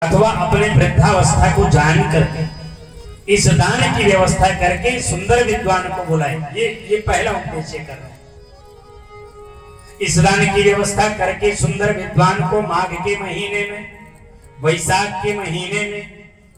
अथवा अपने वृद्धावस्था को जान करके इस दान की व्यवस्था करके सुंदर विद्वान को बुलाए। ये पहला उद्देश्य कर रहे हैं। इस दान की व्यवस्था करके सुंदर विद्वान को माघ के महीने में, वैशाख के महीने में,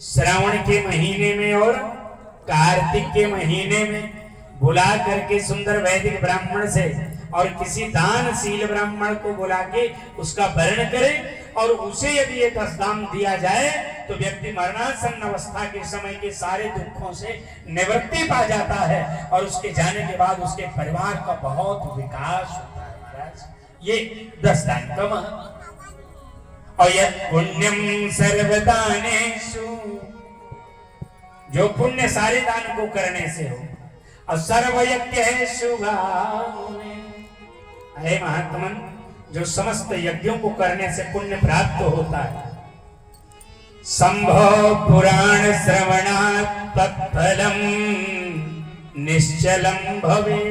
श्रावण के महीने में और कार्तिक के महीने में बुला करके सुंदर वैदिक ब्राह्मण से और किसी दानशील ब्राह्मण को बुला के उसका वर्ण करे और उसे यदि ये 10 दान दिया जाए तो व्यक्ति मरणासन्न अवस्था के समय के सारे दुखों से निवृत्ति पा जाता है और उसके जाने के बाद उसके परिवार का बहुत विकास होता है। महाराज ये 10 दान का महत्व। और यह पुण्यम सर्वदानेषु, जो पुण्य सारे दान को करने से हो, और सर्वयज्ञेषु गामुने, हे महात्मन जो समस्त यज्ञों को करने से पुण्य प्राप्त होता है। संभव पुराण श्रवणात् तत्फलम निश्चलम भवे,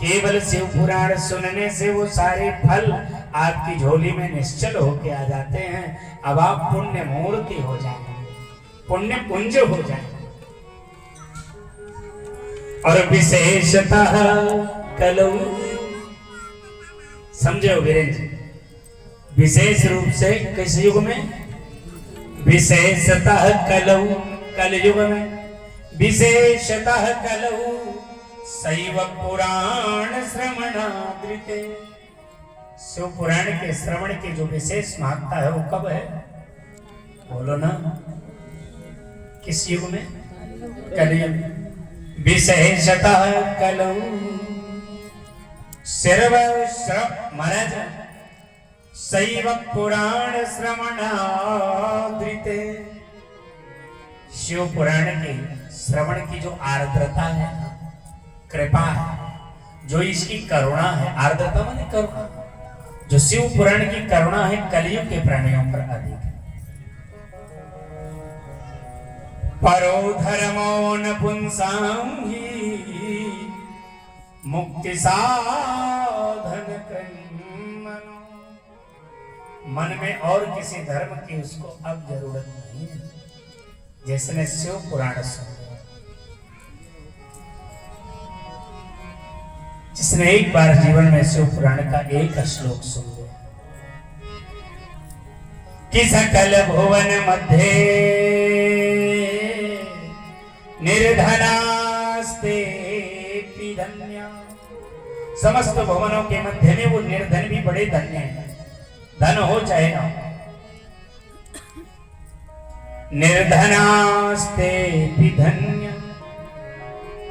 केवल शिव पुराण सुनने से वो सारे फल आपकी झोली में निश्चल होके आ जाते हैं। अब आप पुण्य मूर्ति हो जाएंगे, पुण्य पुंज हो जाएंगे। और विशेषतः कलौ, समझे हो वीरेंद्र जी, विशेष रूप से किस युग में? विशेषतः कलौ, कल युग में, विशेषतः कलौ शैव पुराण श्रवणादृते। शिव पुराण के श्रवण की जो विशेष महत्ता है वो कब है? बोलो ना, किस युग में? कलयुग। विशेषतः कलौ महाराज शैव पुराण श्रवणादृते, शिव पुराण के श्रवण की जो आर्द्रता है, कृपा है, जो इसकी करुणा है, आर्द्रता माने करुणा, जो शिव पुराण की करुणा है कलयुग के प्राणियों पर अधिक है। परो धर्मो न पुंसां ही मुक्ति साधन कर्मनो, मन में और किसी धर्म की उसको अब जरूरत नहीं है, जिसने शिव पुराण सुना, जिसने एक बार जीवन में शिव पुराण का एक श्लोक सुन लिया। कि सकल भुवन मध्य निर्धनास्ते धन्य, समस्त भवनों के मध्य में वो निर्धन भी बड़े धन्य हैं, धन हो चाहे ना। निर्धनास्ते धन्य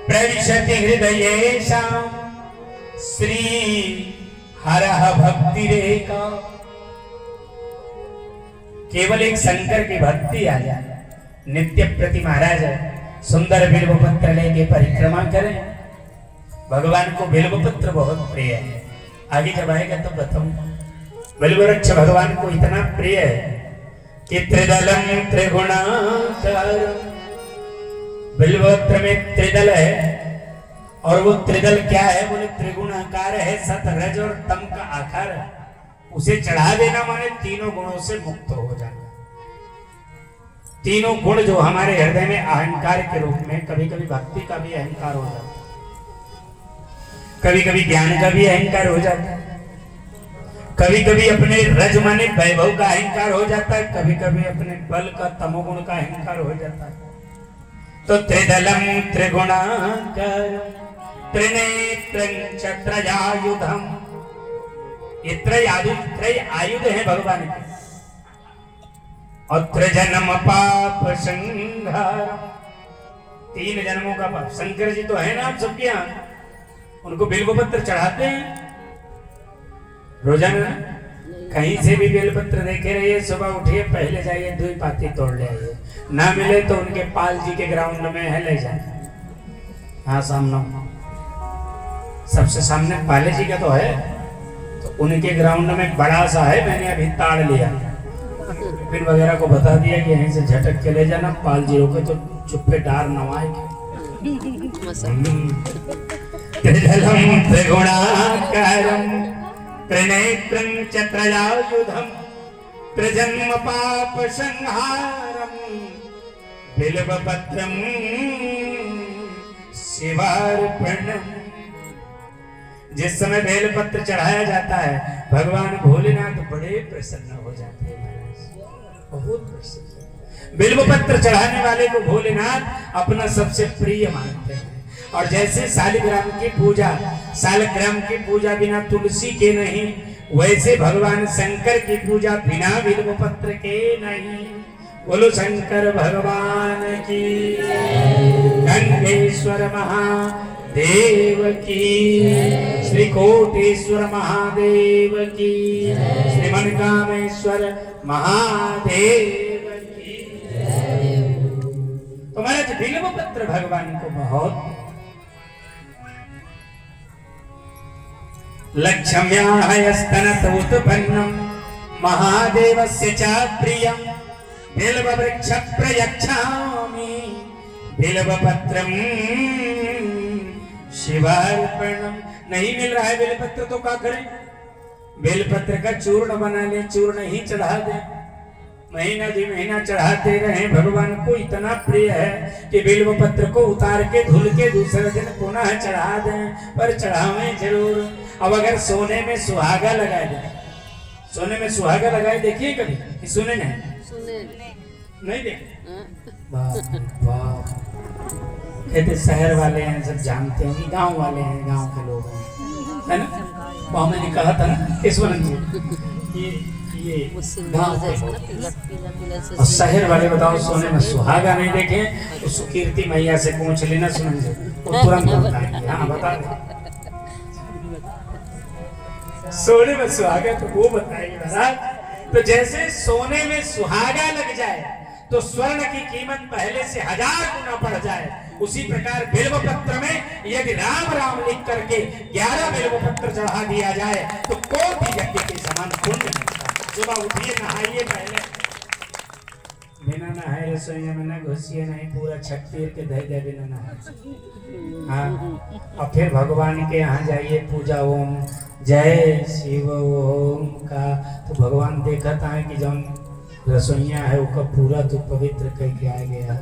प्रविशति हृदयेषां श्री हरः भक्तिरेका, केवल एक शंकर की भक्ति आ जाए। नित्य प्रति महाराज सुंदर बिल्व पत्र लेके परिक्रमा करें। भगवान को बिल्व पत्र बहुत प्रिय है, आगे जब आएगा तो बताऊंगा। बिल्व वृक्ष भगवान को इतना प्रिय है कि त्रिदलम त्रिगुणाकार, बिल्व पत्र में त्रिदल है और वो त्रिदल क्या है? बोले त्रिगुणाकार है, सत रज और तम का आकार है। उसे चढ़ा देना माने तीनों गुणों से मुक्त हो जाना। तीनों गुण जो हमारे हृदय में अहंकार के रूप में, कभी कभी भक्ति का भी अहंकार हो जाता है, कभी कभी ज्ञान का भी अहंकार हो जाता है, कभी कभी अपने रज माने वैभव का अहंकार हो जाता है, कभी कभी अपने बल का तमोगुण का अहंकार हो जाता है। तो त्रिदलम त्रिगुणाकार त्रिनेत्रं च त्रयायुधम, ये त्रय आयुध है भगवान के। और त्रिजन्म पाप संहार, 3 जन्मों का पाप। शंकर जी तो है ना आप सबके यहाँ, उनको बेलपत्र चढ़ाते हैं रोजाना। कहीं से भी बेलपत्र देखे रहिए, सुबह उठिए पहले जाइए 2 पाती तोड़ ले आइए, ना मिले तो उनके पाल जी के ग्राउंड में है ले जाए। हाँ सामने, सबसे सामने पाले जी का तो है, तो उनके ग्राउंड में बड़ा सा है, मैंने अभी ताड़ लिया, फिर वगैरह को बता दिया कि यहीं से झटक के ले जाना, पाल जी होके तो चुप्पे डार नवाएंगे। त्रिदलम त्रिगुणाकारम त्रिनेत्रं च त्रयायुधम प्रजन्म पाप संहारम बिल्वपत्रम शिवार्पणम। जिस समय बेलपत्र चढ़ाया जाता है भगवान भोलेनाथ बड़े प्रसन्न हो जाते हैं, बहुत प्रसन्न। बिल्वपत्र चढ़ाने वाले को भोलेनाथ अपना सबसे प्रिय मानते हैं। और जैसे शालिग्राम की पूजा बिना तुलसी के नहीं, वैसे भगवान शंकर की पूजा बिना बिल्वपत्र के नहीं। बोलो शंकर भगवान की, गंगेश्वर महादेव की, श्री कोटेश्वर महादेव की, श्री मनकामेश्वर महादेव की। तो महाराज बिल्वपत्र भगवान को बहुत लक्ष्म्याहस्तनत उत्पन्नम महादेवस्य च प्रियम बिल्ववृक्ष प्रयच्छामि बिल्वपत्रम शिवार्पणम। नहीं मिल रहा है बेलपत्र तो क्या करें? बेलपत्र का चूर्ण बना ले, चूर्ण ही चढ़ा दे, महीना जी महीना चढ़ाते रहे। भगवान को इतना प्रिय है कि बिल्वपत्र को उतार के धुल के दूसरे दिन पुनः चढ़ा दें, पर चढ़ावें जरूर। अब अगर सोने में सुहागा लगाए दे, सोने में सुहागा लगाए देखिए कभी कि सुने नहीं? नहीं देखे? कहते शहर वाले हैं सब जानते हैं, गांव वाले हैं, गांव के लोग हैं, है ना? वहां मैंने कहा था ना ईश्वरन जी ये गांव के लोग, और शहर वाले बताओ सोने में सुहागा नहीं देखे तो सुकीर्ति मैया से पूछ लेना, सुनेंगे वो तुरंत बताएंगे। हाँ बता दे सोने में सुहागा तो वो बताएंगे महाराज। तो जैसे सोने में सुहागा लग जाए तो स्वर्ण की कीमत पहले से 1000 गुना बढ़ जाए, उसी प्रकार बिल्वपत्र में यदि राम राम लिख करके 11 बिल्वपत्र चढ़ा दिया जाए तो कोटि यज्ञ के समान पुण्य मिलता है। सुबह उठिए, नहाइए, पहले बिना नहाए रसोई में न घुसिए, नहीं पूरा छठ पीर के दे दे बिना नहाए। हाँ, और फिर भगवान के यहाँ जाइए, पूजा ओम जय शिव ओम का, तो भगवान देखता है कि जब रसोइया है उसका पूरा तो पवित्र कह के आ गया।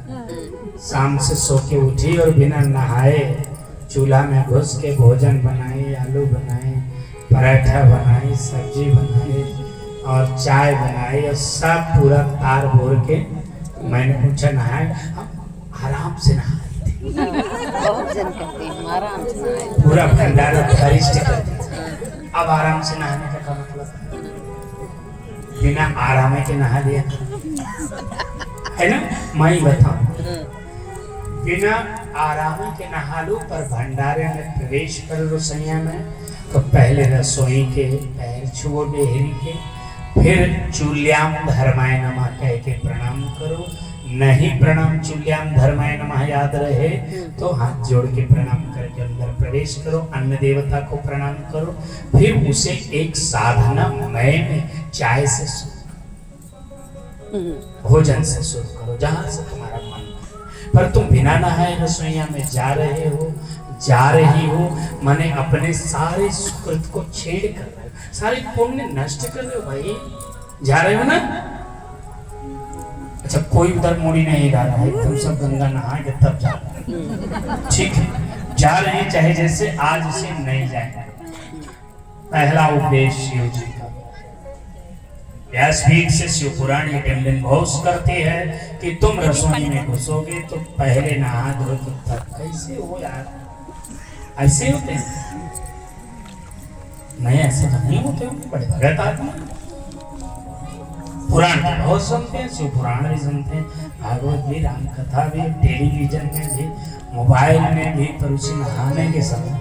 शाम से सो के उठी और बिना नहाए चूल्हा में घुस के भोजन बनाई, आलू बनाए, पराठा बनाई, सब्जी बनाई और चाय बनाई और सब पूरा तार भोर के। मैंने पूछा नहाए? हम आराम से नहाए थे, पूरा भंडारा फरिष्ट कर दिया। अब आराम से नहाने का मतलब बिना आराम के नहा लिया है ना? मैं बताऊं, बिना आराम के नहा लो पर भंडारे में प्रवेश कर रसोईया में, तो पहले रसोई के पैर छुओ डेहरी के, फिर चूल्याम धर्माय नमः कह के प्रणाम करो। नहीं प्रणाम चूल्याम धर्माय नमः याद रहे तो हाथ जोड़ के प्रणाम करके अंदर प्रवेश करो, अन्न देवता को प्रणाम करो, फिर उसे एक साधना मय में चाय से भोजन से शुरू करो, जहां से तुम्हारा मन। पर तुम बिना नहाए रसोईया में जा रहे हो, जा रही हो, माने अपने सारे सुकृत को छेड़ कर रहे हो, सारे पुण्य नष्ट कर रहे हो भाई। जा रहे हो ना? अच्छा, कोई उधर मुड़ी नहीं डाला है, तुम सब गंगा नहा के तब जा रहे, ठीक है? जा रहे हैं चाहे जैसे, आज से नहीं जाए। पहला उपदेश शिव जी का। व्यासपीठ से शिव पुराण ये दंडन घोष करते हैं कि तुम रसोई में घुसोगे तो पहले नहा धो के तब। कैसे हो यार? ऐसे होते हैं? नहीं, ऐसे तो नहीं होते, बड़े भगत आदमी। पुराण बहुत सुनते हैं, शिव पुराण भी सुनते हैं, भागवत भी, राम कथा भी, टेलीविजन में भी, मोबाइल में भी, पर उसी नहाने के समय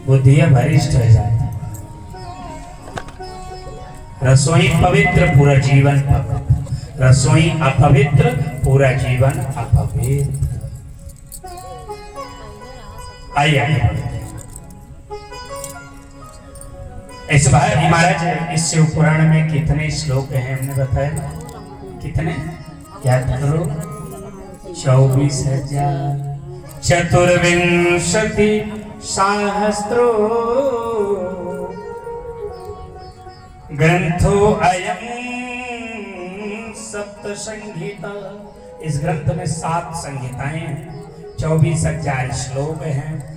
बुद्धि भरिष्ठ हो जाता है। रसोई पवित्र, पूरा जीवन पवित्र। रसोई अपवित्र, पूरा जीवन अपवित्र। आइए आगे बढ़ते हैं। इस बार महाराज इस शिव पुराण में कितने श्लोक हैं हमने बताया ना? कितने याद करो? 24,000 चतुर्विंशति सहस्रो ग्रंथो अयम सप्त संहिता, इस ग्रंथ में 7 संहिताएं हैं, 24,000 श्लोक हैं,